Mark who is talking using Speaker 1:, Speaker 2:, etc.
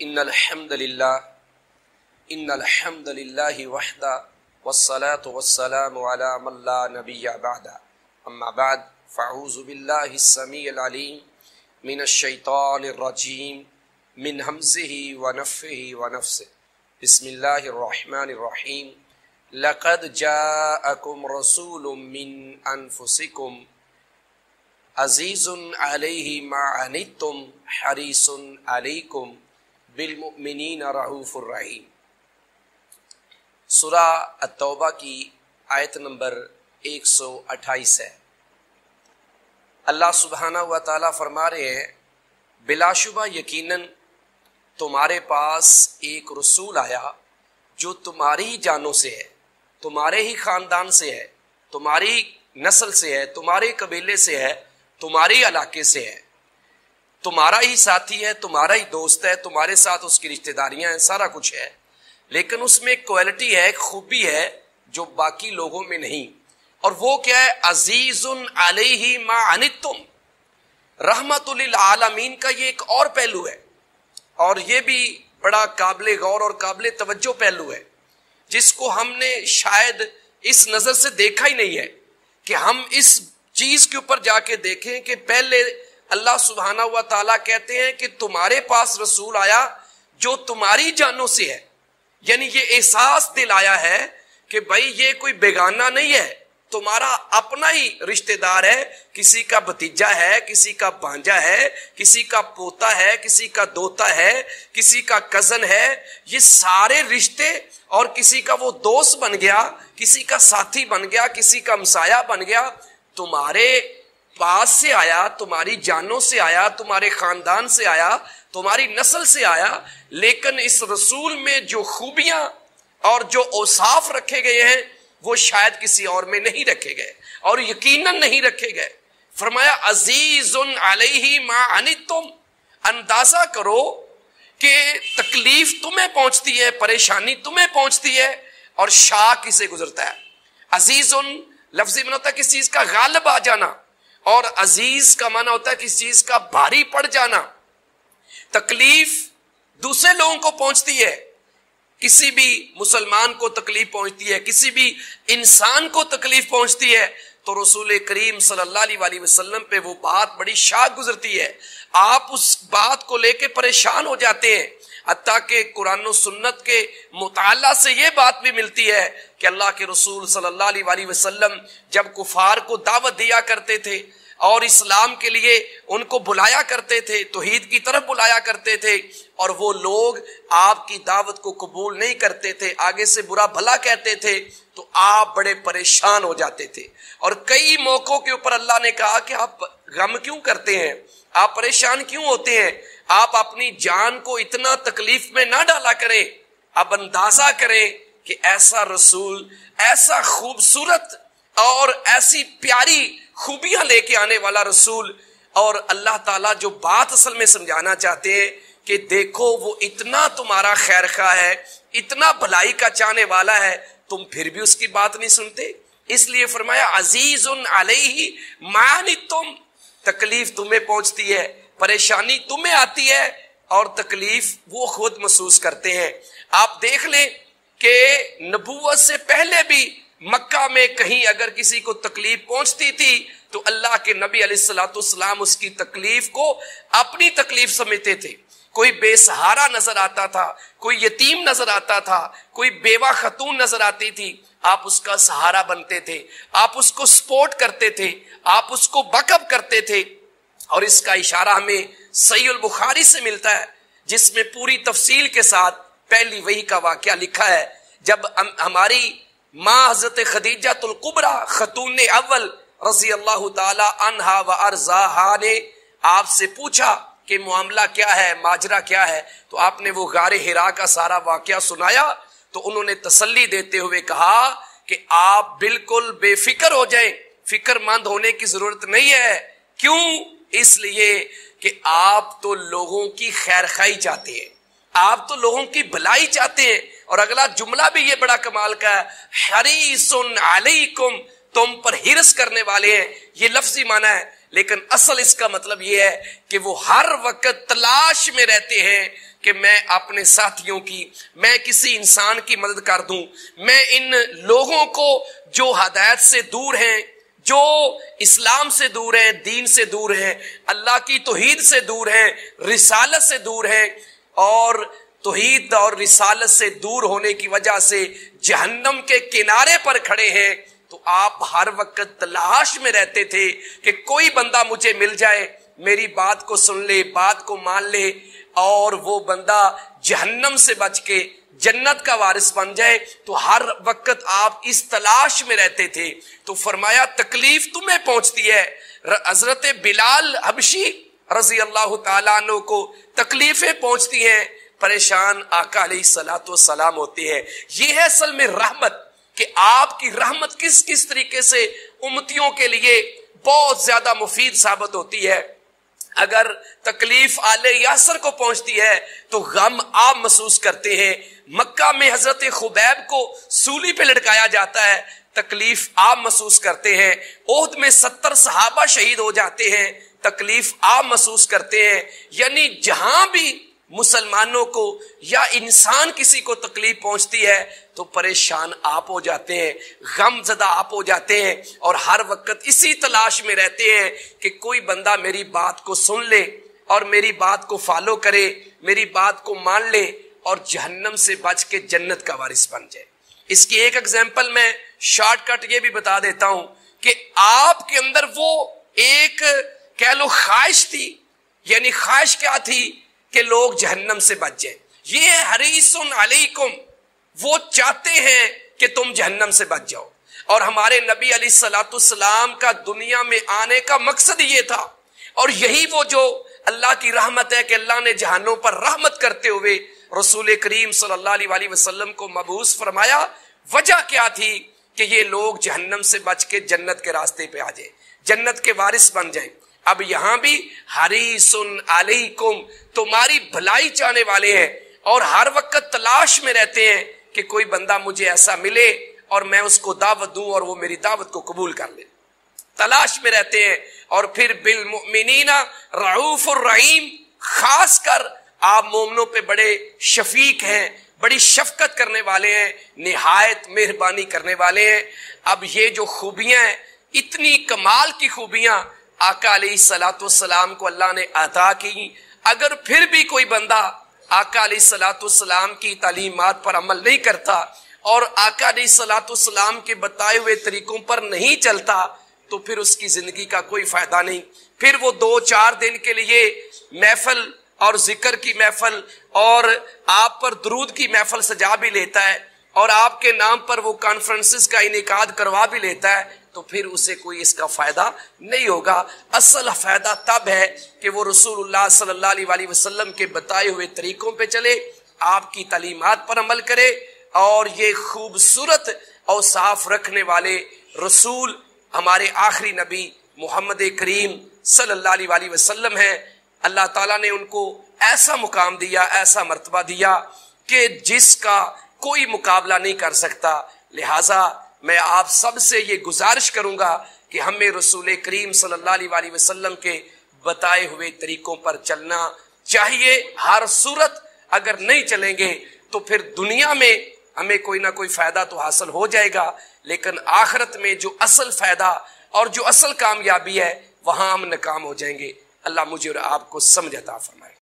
Speaker 1: ان الحمد للہ وحدہ والصلاة والسلام علی من لا نبی بعد اما بعد فاعوذ باللہ السمیع العلیم من الشیطان الرجیم من ہمزہ ونفخہ ونفثہ بسم اللہ الرحمن الرحیم لقد جاءکم رسول من انفسکم عزیز علیہ ما عنتم حریص علیکم بالمؤمنین رؤوف الرحیم۔ سورہ التوبہ کی آیت نمبر 128 ہے۔ اللہ سبحانہ و تعالیٰ فرما رہے ہیں بلا شبہ یقیناً تمہارے پاس ایک رسول آیا جو تمہاری ہی جانوں سے ہے، تمہارے ہی خاندان سے ہے، تمہاری نسل سے ہے، تمہارے قبیلے سے ہے، تمہارے علاقے سے ہے، تمہارا ہی ساتھی ہے، تمہارا ہی دوست ہے، تمہارے ساتھ اس کی رشتہ داریاں ہیں، سارا کچھ ہے، لیکن اس میں ایک کوالٹی ہے، ایک خوبی ہے جو باقی لوگوں میں نہیں، اور وہ کیا ہے؟ عزیز علیہ ما عنتم۔ رحمت للعالمین کا یہ ایک اور پہلو ہے، اور یہ بھی بڑا قابل غور اور قابل توجہ پہلو ہے، جس کو ہم نے شاید اس نظر سے دیکھا ہی نہیں ہے کہ ہم اس چیز کے اوپر جا کے دیکھیں کہ پہلے اللہ سبحانہ و تعالیٰ کہتے ہیں کہ تمہارے پاس رسول آیا جو تمہاری جانوں سے ہے، یعنی یہ احساس دلایا ہے کہ بھائی یہ کوئی بیگانہ نہیں ہے، تمہارا اپنا ہی رشتہ دار ہے، کسی کا بھتیجا ہے، کسی کا بھانجا ہے، کسی کا پوتا ہے، کسی کا دوتا ہے، کسی کا کزن ہے، یہ سارے رشتے، اور کسی کا وہ دوست بن گیا، کسی کا ساتھی بن گیا، کسی کا ہمسایہ بن گیا، تمہارے پاس سے آیا، تمہاری جانوں سے آیا، تمہارے خاندان سے آیا، تمہاری نسل سے آیا، لیکن اس رسول میں جو خوبیاں اور جو اوصاف رکھے گئے ہیں وہ شاید کسی اور میں نہیں رکھے گئے، اور یقیناً نہیں رکھے گئے۔ فرمایا عزیز علیہ ما عنتم، اندازہ کرو کہ تکلیف تمہیں پہنچتی ہے، پریشانی تمہیں پہنچتی ہے، اور شاہ کسے گزرتا ہے؟ عزیز لفظی معنی ہوتا ہے کسی چیز کا غالب آ جانا، اور عزیز کا معنی ہوتا ہے کسی چیز کا بھاری پڑ جانا۔ تکلیف دوسرے لوگوں کو پہنچتی ہے، کسی بھی مسلمان کو تکلیف پہنچتی ہے، کسی بھی انسان کو تکلیف پہنچتی ہے، تو رسول کریم صلی اللہ علیہ وسلم پہ وہ بات بڑی شاق گزرتی ہے، آپ اس بات کو لے کے پریشان ہو جاتے ہیں، حتیٰ کہ قرآن و سنت کے مطالعہ سے یہ بات بھی ملتی ہے کہ اللہ کے رسول صلی اللہ علیہ وسلم جب کفار کو دعوت دیا کرتے تھے اور اسلام کے لیے ان کو بلایا کرتے تھے، توحید کی طرف بلایا کرتے تھے، اور وہ لوگ آپ کی دعوت کو قبول نہیں کرتے تھے، آگے سے برا بھلا کہتے تھے، تو آپ بڑے پریشان ہو جاتے تھے، اور کئی موقعوں کے اوپر اللہ نے کہا کہ آپ غم کیوں کرتے ہیں، آپ پریشان کیوں ہوتے ہیں، آپ اپنی جان کو اتنا تکلیف میں نہ ڈالا کریں، اب اندازہ کریں کہ ایسا رسول، ایسا خوبصورت اور ایسی پیاری خوبیاں لے کے آنے والا رسول، اور اللہ تعالیٰ جو بات اصل میں سمجھانا چاہتے ہیں کہ دیکھو وہ اتنا تمہارا خیر خواہ ہے، اتنا بھلائی کا چاہنے والا ہے، تم پھر بھی اس کی بات نہیں سنتے۔ اس لیے فرمایا عزیز علیہ ما عنتم، تکلیف تمہیں پہنچتی ہے، پریشانی تمہیں آتی ہے، اور تکلیف وہ خود محسوس کرتے ہیں۔ آپ دیکھ لیں کہ نبوت سے پہلے بھی مکہ میں کہیں اگر کسی کو تکلیف پہنچتی تھی تو اللہ کے نبی علیہ الصلوۃ والسلام اس کی تکلیف کو اپنی تکلیف سمجھتے تھے۔ کوئی بے سہارا نظر آتا تھا، کوئی یتیم نظر آتا تھا، کوئی بیوہ خاتون نظر آتی تھی، آپ اس کا سہارا بنتے تھے، آپ اس کو سپورٹ کرتے تھے، آپ اس کو بیک اپ کرتے تھے، اور اس کا اشارہ ہمیں صحیح البخاری سے ملتا ہے، جس میں پوری تفصیل کے ساتھ پہلی وحی کا واقعہ لکھا ہے، جب ہماری ماں حضرت خدیجہ الکبریٰ خاتون اول رضی اللہ تعالی عنہا و ارضاہا نے آپ سے پوچھا کہ معاملہ کیا ہے، ماجرا کیا ہے، تو آپ نے وہ غار حرا کا سارا واقعہ سنایا، تو انہوں نے تسلی دیتے ہوئے کہا کہ آپ بالکل بے فکر ہو جائیں، فکر مند ہونے کی ضرورت نہیں ہے۔ کیوں؟ اس لیے کہ آپ تو لوگوں کی خیر خواہی چاہتے ہیں، آپ تو لوگوں کی بھلائی چاہتے ہیں، اور اگلا جملہ بھی یہ بڑا کمال کا ہے، حریص علیکم، تم پر حرص کرنے والے ہیں، یہ لفظی معنی ہے، لیکن اصل اس کا مطلب یہ ہے کہ وہ ہر وقت تلاش میں رہتے ہیں کہ میں اپنے ساتھیوں کی، میں کسی انسان کی مدد کر دوں، میں ان لوگوں کو جو ہدایت سے دور ہیں، جو اسلام سے دور ہیں، دین سے دور ہیں، اللہ کی توحید سے دور ہیں، رسالت سے دور ہیں، اور توحید اور رسالت سے دور ہونے کی وجہ سے جہنم کے کنارے پر کھڑے ہیں، تو آپ ہر وقت تلاش میں رہتے تھے کہ کوئی بندہ مجھے مل جائے، میری بات کو سن لے، بات کو مان لے، اور وہ بندہ جہنم سے بچ کے جنت کا وارث بن جائے۔ تو ہر وقت آپ اس تلاش میں رہتے تھے۔ تو فرمایا تکلیف تمہیں پہنچتی ہے۔ حضرت بلال حبشی رضی اللہ تعالیٰ عنہ کو تکلیفیں پہنچتی ہیں، پریشان آقا علیہ الصلوۃ والسلام ہوتے ہیں۔ یہ ہے اصل میں رحمت، کہ آپ کی رحمت کس کس طریقے سے امتیوں کے لیے بہت زیادہ مفید ثابت ہوتی ہے۔ اگر تکلیف آل یاسر کو پہنچتی ہے تو غم آپ محسوس کرتے ہیں۔ مکہ میں حضرت خبیب کو سولی پہ لٹکایا جاتا ہے، تکلیف آپ محسوس کرتے ہیں۔ احد میں 70 صحابہ شہید ہو جاتے ہیں، تکلیف آپ محسوس کرتے ہیں۔ یعنی جہاں بھی مسلمانوں کو یا انسان کسی کو تکلیف پہنچتی ہے تو پریشان آپ ہو جاتے ہیں، غم زدہ آپ ہو جاتے ہیں، اور ہر وقت اسی تلاش میں رہتے ہیں کہ کوئی بندہ میری بات کو سن لے اور میری بات کو فالو کرے، میری بات کو مان لے اور جہنم سے بچ کے جنت کا وارث بن جائے۔ اس کی ایک ایگزامپل میں شارٹ کٹ یہ بھی بتا دیتا ہوں کہ آپ کے اندر وہ ایک کہہ لو خواہش تھی، یعنی خواہش کیا تھی کہ لوگ جہنم سے بچ جائیں۔ یہ حریص علیکم، وہ چاہتے ہیں کہ تم جہنم سے بچ جاؤ۔ اور ہمارے نبی علیہ الصلوۃ والسلام کا دنیا میں آنے کا مقصد یہ تھا، اور یہی وہ جو اللہ کی رحمت ہے کہ اللہ نے جہانوں پر رحمت کرتے ہوئے رسول کریم صلی اللہ علیہ وسلم کو مبعوث فرمایا۔ وجہ کیا تھی کہ یہ لوگ جہنم سے بچ کے جنت کے راستے پہ آ جائیں، جنت کے وارث بن جائیں۔ اب یہاں بھی حریص علیکم، تمہاری بھلائی چاہنے والے ہیں، اور ہر وقت تلاش میں رہتے ہیں کہ کوئی بندہ مجھے ایسا ملے اور میں اس کو دعوت دوں اور وہ میری دعوت کو قبول کر لے، تلاش میں رہتے ہیں۔ اور پھر بالمؤمنین رعوف الرحیم، خاص کر آپ مومنوں پہ بڑے شفیق ہیں، بڑی شفقت کرنے والے ہیں، نہایت مہربانی کرنے والے ہیں۔ اب یہ جو خوبیاں ہیں، اتنی کمال کی خوبیاں آقا علیہ الصلوۃ والسلام کو اللہ نے عطا کی، اگر پھر بھی کوئی بندہ آقا علیہ الصلوۃ والسلام کی تعلیمات پر عمل نہیں کرتا اور آقا علیہ الصلوۃ والسلام کے بتائے ہوئے طریقوں پر نہیں چلتا تو پھر اس کی زندگی کا کوئی فائدہ نہیں۔ پھر وہ 2-4 دن کے لیے محفل اور ذکر کی محفل اور آپ پر درود کی محفل سجا بھی لیتا ہے، اور آپ کے نام پر وہ کانفرنسز کا انعقاد کروا بھی لیتا ہے، تو پھر اسے کوئی اس کا فائدہ نہیں ہوگا۔ اصل فائدہ تب ہے کہ وہ رسول اللہ صلی اللہ علیہ وسلم کے بتائے ہوئے طریقوں پہ چلے، آپ کی تعلیمات پر عمل کرے، اور یہ خوبصورت اوصاف رکھنے والے رسول ہمارے آخری نبی محمد کریم صلی اللہ علیہ وسلم ہیں۔ اللہ تعالیٰ نے ان کو ایسا مقام دیا، ایسا مرتبہ دیا کہ جس کا کوئی مقابلہ نہیں کر سکتا۔ لہٰذا میں آپ سب سے یہ گزارش کروں گا کہ ہمیں رسول کریم صلی اللہ علیہ وسلم کے بتائے ہوئے طریقوں پر چلنا چاہیے۔ ہر صورت اگر نہیں چلیں گے تو پھر دنیا میں ہمیں کوئی نہ کوئی فائدہ تو حاصل ہو جائے گا، لیکن آخرت میں جو اصل فائدہ اور جو اصل کامیابی ہے وہاں ہم ناکام ہو جائیں گے۔ اللہ مجھے اور آپ کو سمجھ عطا فرمائے۔